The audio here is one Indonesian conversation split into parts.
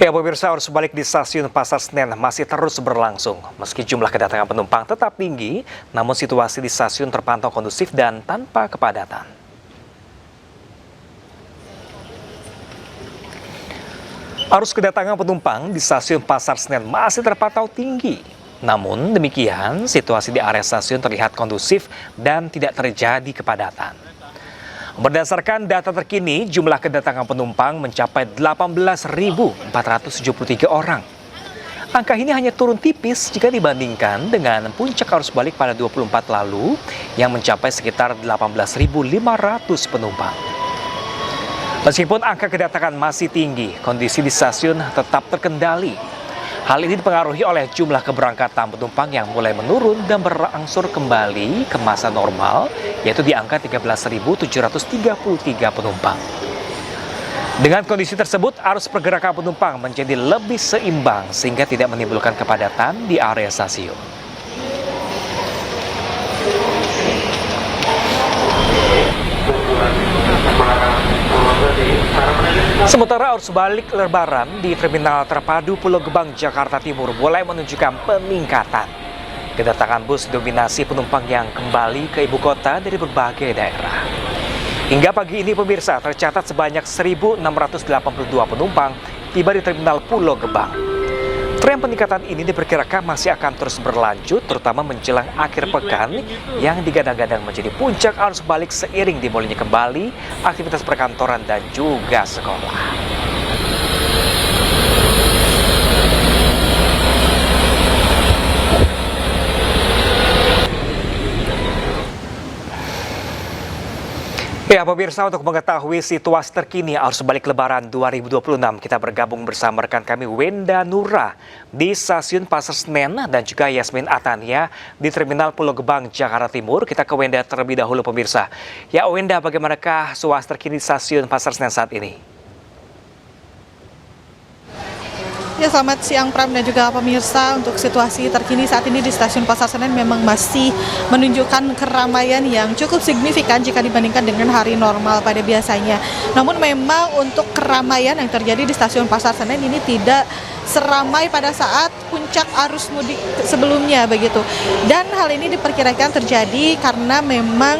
Ya, pemirsa, arus balik di stasiun Pasar Senen masih terus berlangsung. Meski jumlah kedatangan penumpang tetap tinggi, namun situasi di stasiun terpantau kondusif dan tanpa kepadatan. Arus kedatangan penumpang di stasiun Pasar Senen masih terpantau tinggi. Namun demikian, situasi di area stasiun terlihat kondusif dan tidak terjadi kepadatan. Berdasarkan data terkini, jumlah kedatangan penumpang mencapai 18.473 orang. Angka ini hanya turun tipis jika dibandingkan dengan puncak arus balik pada 24 lalu yang mencapai sekitar 18.500 penumpang. Meskipun angka kedatangan masih tinggi, kondisi di stasiun tetap terkendali. Hal ini dipengaruhi oleh jumlah keberangkatan penumpang yang mulai menurun dan berangsur kembali ke masa normal, yaitu di angka 13.733 penumpang. Dengan kondisi tersebut, arus pergerakan penumpang menjadi lebih seimbang sehingga tidak menimbulkan kepadatan di area stasiun. Sementara arus balik Lebaran di Terminal Terpadu Pulau Gebang, Jakarta Timur mulai menunjukkan peningkatan. Kedatangan bus dominasi penumpang yang kembali ke ibu kota dari berbagai daerah. Hingga pagi ini pemirsa, tercatat sebanyak 1.682 penumpang tiba di Terminal Pulau Gebang. Tren peningkatan ini diperkirakan masih akan terus berlanjut, terutama menjelang akhir pekan yang digadang-gadang menjadi puncak arus balik seiring dimulainya kembali aktivitas perkantoran dan juga sekolah. Ya, pemirsa, untuk mengetahui situasi terkini arus balik Lebaran 2026, kita bergabung bersama rekan kami Wenda Nura di stasiun Pasar Senen dan juga Yasmin Atania di Terminal Pulau Gebang, Jakarta Timur. Kita ke Wenda terlebih dahulu, pemirsa. Ya, Wenda, bagaimanakah situasi terkini di stasiun Pasar Senen saat ini? Ya, selamat siang Pram dan juga pemirsa. Untuk situasi terkini saat ini di stasiun Pasar Senen memang masih menunjukkan keramaian yang cukup signifikan jika dibandingkan dengan hari normal pada biasanya. Namun memang untuk keramaian yang terjadi di stasiun Pasar Senen ini tidak seramai pada saat puncak arus mudik sebelumnya begitu. Dan hal ini diperkirakan terjadi karena memang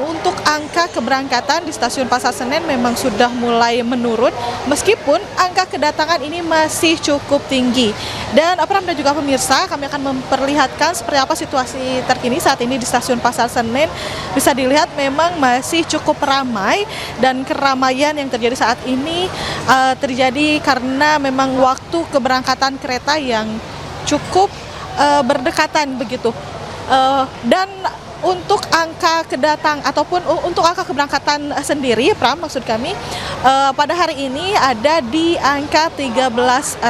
untuk angka keberangkatan di stasiun Pasar Senen memang sudah mulai menurun meskipun angka kedatangan ini masih cukup tinggi. Dan Pram dan juga pemirsa, kami akan memperlihatkan seperti apa situasi terkini saat ini di stasiun Pasar Senen. Bisa dilihat memang masih cukup ramai dan keramaian yang terjadi saat ini terjadi karena memang waktu keberangkatan kereta yang cukup berdekatan begitu. Dan untuk angka untuk angka keberangkatan sendiri, Pram, maksud kami pada hari ini ada di angka 13.000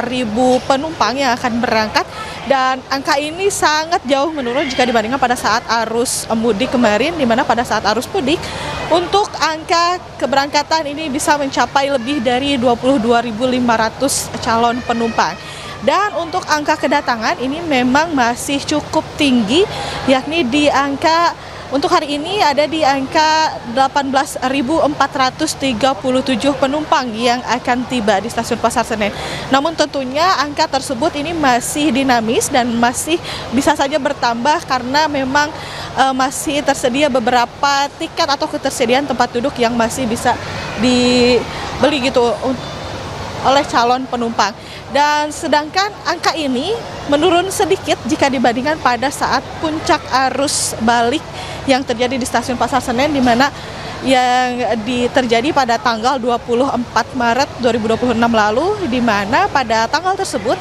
penumpang yang akan berangkat dan angka ini sangat jauh menurun jika dibandingkan pada saat arus mudik kemarin, di mana pada saat arus mudik untuk angka keberangkatan ini bisa mencapai lebih dari 22.500 calon penumpang. Dan untuk angka kedatangan ini memang masih cukup tinggi, yakni di angka untuk hari ini ada di angka 18.437 penumpang yang akan tiba di stasiun Pasar Senen. Namun tentunya angka tersebut ini masih dinamis dan masih bisa saja bertambah karena memang masih tersedia beberapa tiket atau ketersediaan tempat duduk yang masih bisa dibeli gitu oleh calon penumpang. Dan sedangkan angka ini menurun sedikit jika dibandingkan pada saat puncak arus balik yang terjadi di stasiun Pasar Senen, di mana yang terjadi pada tanggal 24 Maret 2026 lalu, di mana pada tanggal tersebut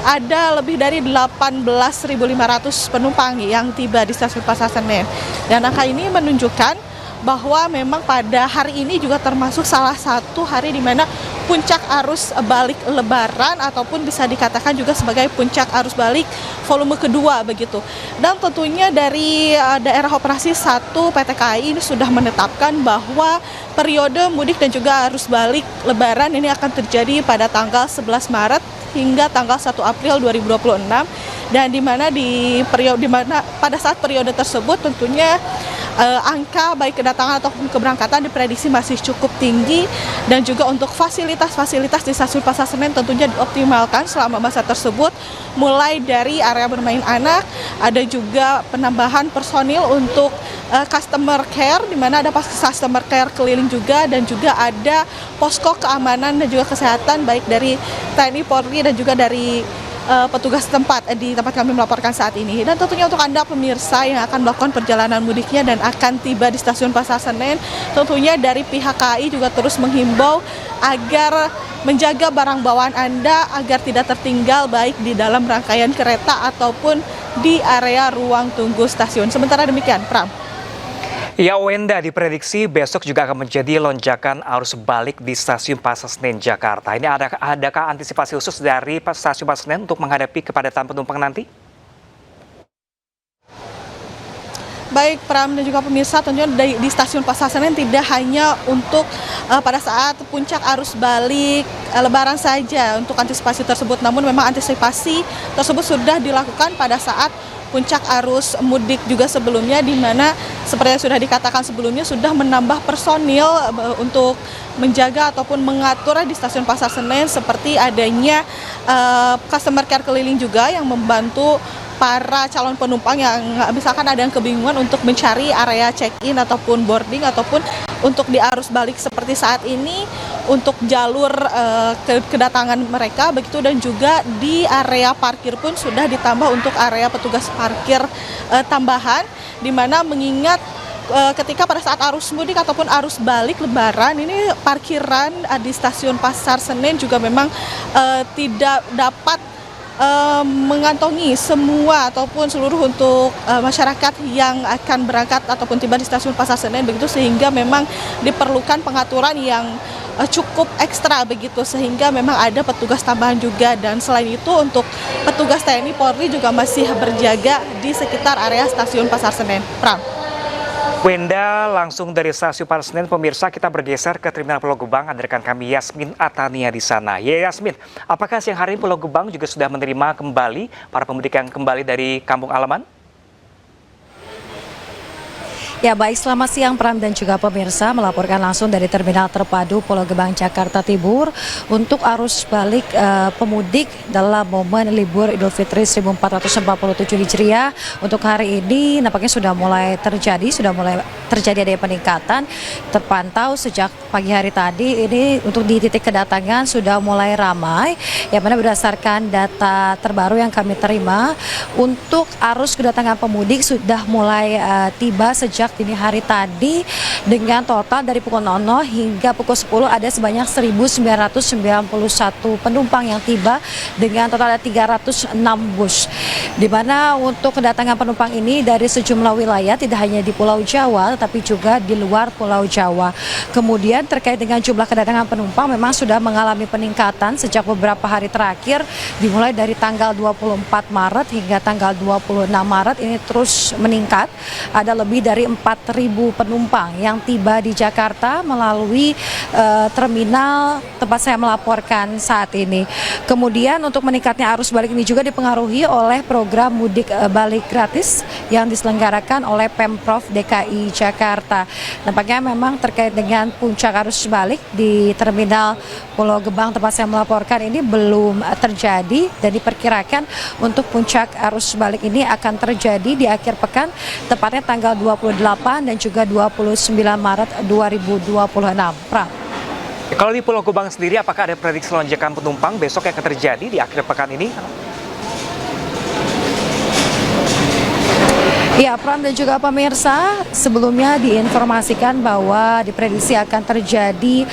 ada lebih dari 18.500 penumpang yang tiba di stasiun Pasar Senen. Dan angka ini menunjukkan bahwa memang pada hari ini juga termasuk salah satu hari di mana puncak arus balik Lebaran ataupun bisa dikatakan juga sebagai puncak arus balik volume kedua begitu. Dan tentunya dari daerah operasi 1 PT KAI ini sudah menetapkan bahwa periode mudik dan juga arus balik Lebaran ini akan terjadi pada tanggal 11 Maret hingga tanggal 1 April 2026. Dan di mana pada saat periode tersebut tentunya angka baik kedatangan ataupun keberangkatan diprediksi masih cukup tinggi, dan juga untuk fasilitas-fasilitas di stasiun Pasar Senen tentunya dioptimalkan selama masa tersebut, mulai dari area bermain anak, ada juga penambahan personil untuk customer care, di mana ada customer care keliling juga, dan juga ada posko keamanan dan juga kesehatan baik dari TNI Polri dan juga dari petugas tempat di tempat kami melaporkan saat ini. Dan tentunya untuk Anda pemirsa yang akan melakukan perjalanan mudiknya dan akan tiba di stasiun Pasar Senen, tentunya dari pihak KAI juga terus menghimbau agar menjaga barang bawaan Anda agar tidak tertinggal baik di dalam rangkaian kereta ataupun di area ruang tunggu stasiun. Sementara demikian, Pram. Ya, Wenda, diprediksi besok juga akan menjadi lonjakan arus balik di stasiun Pasar Senen Jakarta. Ini adakah antisipasi khusus dari stasiun Pasar Senen untuk menghadapi kepadatan penumpang nanti? Baik, Pram dan juga pemirsa, tentunya di stasiun Pasar Senen tidak hanya untuk pada saat puncak arus balik Lebaran saja untuk antisipasi tersebut, namun memang antisipasi tersebut sudah dilakukan pada saat puncak arus mudik juga sebelumnya, di mana seperti yang sudah dikatakan sebelumnya sudah menambah personil untuk menjaga ataupun mengatur di stasiun Pasar Senen, seperti adanya customer care keliling juga yang membantu para calon penumpang yang misalkan ada yang kebingungan untuk mencari area check-in ataupun boarding ataupun untuk di arus balik seperti saat ini untuk jalur kedatangan mereka begitu, dan juga di area parkir pun sudah ditambah untuk area petugas parkir tambahan, di mana mengingat ketika pada saat arus mudik ataupun arus balik Lebaran ini parkiran di stasiun Pasar Senen juga memang tidak dapat mengantongi semua ataupun seluruh untuk masyarakat yang akan berangkat ataupun tiba di stasiun Pasar Senen begitu, sehingga memang diperlukan pengaturan yang cukup ekstra begitu, sehingga memang ada petugas tambahan juga. Dan selain itu untuk petugas TNI Polri juga masih berjaga di sekitar area stasiun Pasar Senen. Pram. Wenda, langsung dari stasiun Pasar Senen, pemirsa, kita bergeser ke Terminal Pulau Gebang. Ada rekan kami Yasmin Atania di sana. Ya, Yasmin, apakah siang hari ini Pulau Gebang juga sudah menerima kembali para pemudik yang kembali dari kampung halaman? Ya, baik, selamat siang Pram dan juga pemirsa, melaporkan langsung dari Terminal Terpadu Pulau Gebang, Jakarta Timur untuk arus balik pemudik dalam momen libur Idul Fitri 1447 Hijriah. Untuk hari ini nampaknya sudah mulai terjadi adanya peningkatan, terpantau sejak pagi hari tadi. Ini untuk di titik kedatangan sudah mulai ramai, yang mana berdasarkan data terbaru yang kami terima untuk arus kedatangan pemudik sudah mulai tiba sejak dini hari tadi, dengan total dari pukul 00 hingga pukul 10 ada sebanyak 1.991 penumpang yang tiba dengan total ada 306 bus. Di mana untuk kedatangan penumpang ini dari sejumlah wilayah, tidak hanya di Pulau Jawa tetapi juga di luar Pulau Jawa. Kemudian terkait dengan jumlah kedatangan penumpang memang sudah mengalami peningkatan sejak beberapa hari terakhir, dimulai dari tanggal 24 Maret hingga tanggal 26 Maret ini terus meningkat. Ada lebih dari 4.000 penumpang yang tiba di Jakarta melalui terminal tempat saya melaporkan saat ini. Kemudian untuk meningkatnya arus balik ini juga dipengaruhi oleh program mudik balik gratis yang diselenggarakan oleh Pemprov DKI Jakarta. Nampaknya memang terkait dengan puncak arus balik di Terminal Pulau Gebang tempat saya melaporkan ini belum terjadi, dan diperkirakan untuk puncak arus balik ini akan terjadi di akhir pekan, tepatnya tanggal 28 dan juga 29 Maret 2026. Pram. Kalau di Pulau Gebang sendiri, apakah ada prediksi lonjakan penumpang besok yang akan terjadi di akhir pekan ini? Ya, Pram dan juga pemirsa, sebelumnya diinformasikan bahwa diprediksi akan terjadi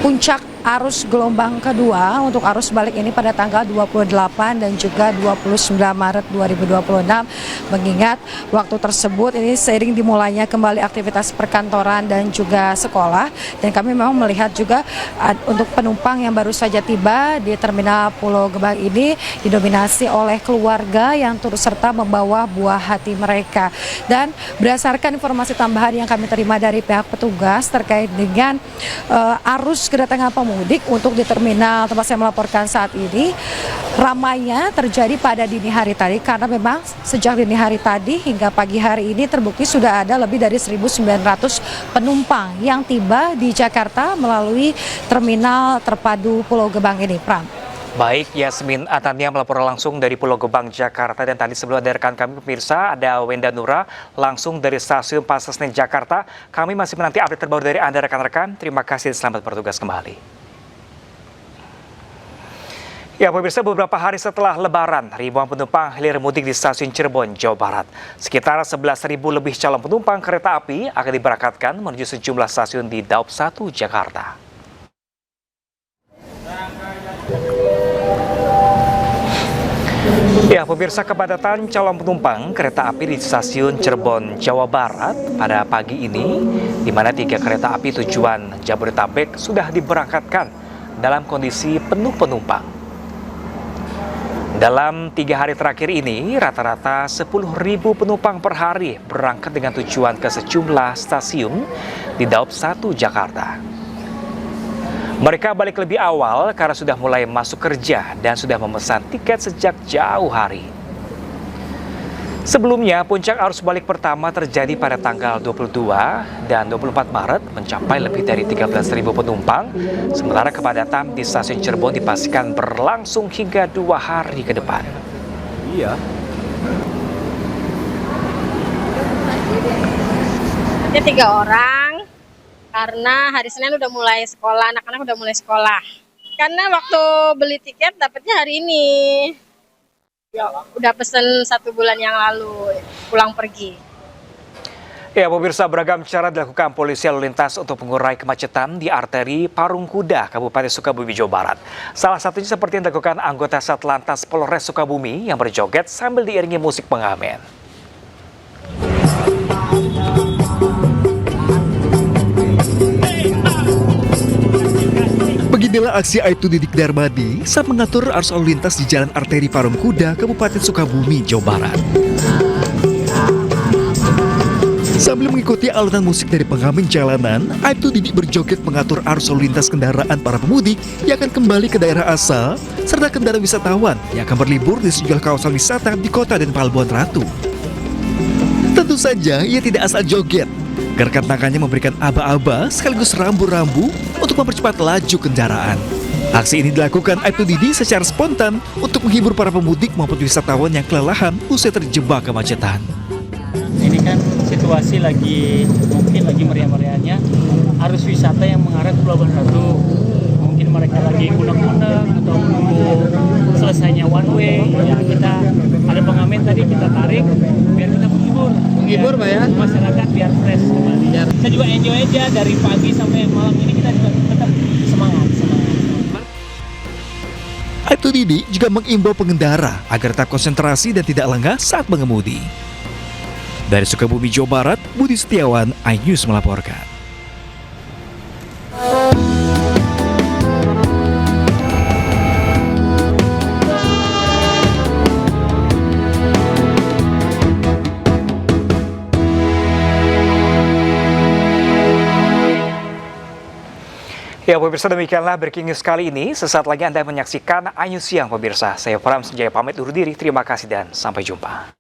puncak arus gelombang kedua untuk arus balik ini pada tanggal 28 dan juga 29 Maret 2026, mengingat waktu tersebut ini seiring dimulainya kembali aktivitas perkantoran dan juga sekolah. Dan kami memang melihat juga untuk penumpang yang baru saja tiba di Terminal Pulau Gebang ini didominasi oleh keluarga yang turut serta membawa buah hati mereka. Dan berdasarkan informasi tambahan yang kami terima dari pihak petugas terkait dengan arus kedatangan pemudik pemudik untuk di terminal tempat saya melaporkan saat ini. Ramainya terjadi pada dini hari tadi karena memang sejak dini hari tadi hingga pagi hari ini terbukti sudah ada lebih dari 1.900 penumpang yang tiba di Jakarta melalui terminal terpadu Pulau Gebang ini, Pram. Baik, Yasmin Atania melapor langsung dari Pulau Gebang, Jakarta. Dan tadi sebelum ada rekan kami pemirsa, ada Wenda Nura langsung dari stasiun Pasar Senen, Jakarta. Kami masih menanti update terbaru dari Anda rekan-rekan. Terima kasih dan selamat bertugas kembali. Ya pemirsa, beberapa hari setelah Lebaran, ribuan penumpang hilir mudik di stasiun Cirebon, Jawa Barat. Sekitar 11.000 lebih calon penumpang kereta api akan diberangkatkan menuju sejumlah stasiun di Daup 1, Jakarta. Ya pemirsa, kepadatan calon penumpang kereta api di stasiun Cirebon, Jawa Barat pada pagi ini, di mana 3 kereta api tujuan Jabodetabek sudah diberangkatkan dalam kondisi penuh penumpang. Dalam 3 hari terakhir ini, rata-rata 10.000 penumpang per hari berangkat dengan tujuan ke sejumlah stasiun di Daup 1, Jakarta. Mereka balik lebih awal karena sudah mulai masuk kerja dan sudah memesan tiket sejak jauh hari. Sebelumnya, puncak arus balik pertama terjadi pada tanggal 22 dan 24 Maret mencapai lebih dari 13.000 penumpang, sementara kepadatan di stasiun Cirebon dipastikan berlangsung hingga 2 hari ke depan. Iya. Ada 3 orang, karena hari Senin udah mulai sekolah, anak-anak udah mulai sekolah. Karena waktu beli tiket dapatnya hari ini. Ya, udah pesen 1 bulan yang lalu pulang pergi. Ya pemirsa, beragam cara dilakukan polisi lalu lintas untuk mengurai kemacetan di arteri Parung Kuda, Kabupaten Sukabumi, Jawa Barat. Salah satunya seperti yang dilakukan anggota Satlantas Polres Sukabumi yang berjoget sambil diiringi musik pengamen. Beginilah aksi Aibtu Didik Darmadi saat mengatur arus lalu lintas di Jalan Arteri Parung Kuda, Kabupaten Sukabumi, Jawa Barat. Sambil mengikuti alunan musik dari pengamen jalanan, Aibtu Didik berjoget mengatur arus lalu lintas kendaraan para pemudik yang akan kembali ke daerah asal, serta kendaraan wisatawan yang akan berlibur di sejumlah kawasan wisata di kota dan Pelabuhan Ratu. Tentu saja ia tidak asal joget. Gerakan tangannya memberikan aba-aba sekaligus rambu-rambu untuk mempercepat laju kendaraan. Aksi ini dilakukan Aibtu Didi secara spontan untuk menghibur para pemudik maupun wisatawan yang kelelahan usai terjebak kemacetan. Ini kan situasi mungkin lagi meriah-meriahnya arus wisata yang mengarah ke Pelabuhan Ratu. Mungkin mereka lagi unek-unek atau menunggu selesainya one way. Ya kita ada pengamen tadi kita tarik biar kita menghibur Pak ya, masyarakat biar fresh kembali. Kita juga enjoy aja dari pagi sampai malam ini, kita juga tetap semangat. Aibtu Didi juga mengimbau pengendara agar tetap konsentrasi dan tidak lengah saat mengemudi. Dari Sukabumi, Jawa Barat, Budi Setiawan, iNews melaporkan. Ya pemirsa, demikianlah breaking news kali ini. Sesaat lagi Anda menyaksikan iNews Siang pemirsa. Saya Pram Senjaya pamit undur diri. Terima kasih dan sampai jumpa.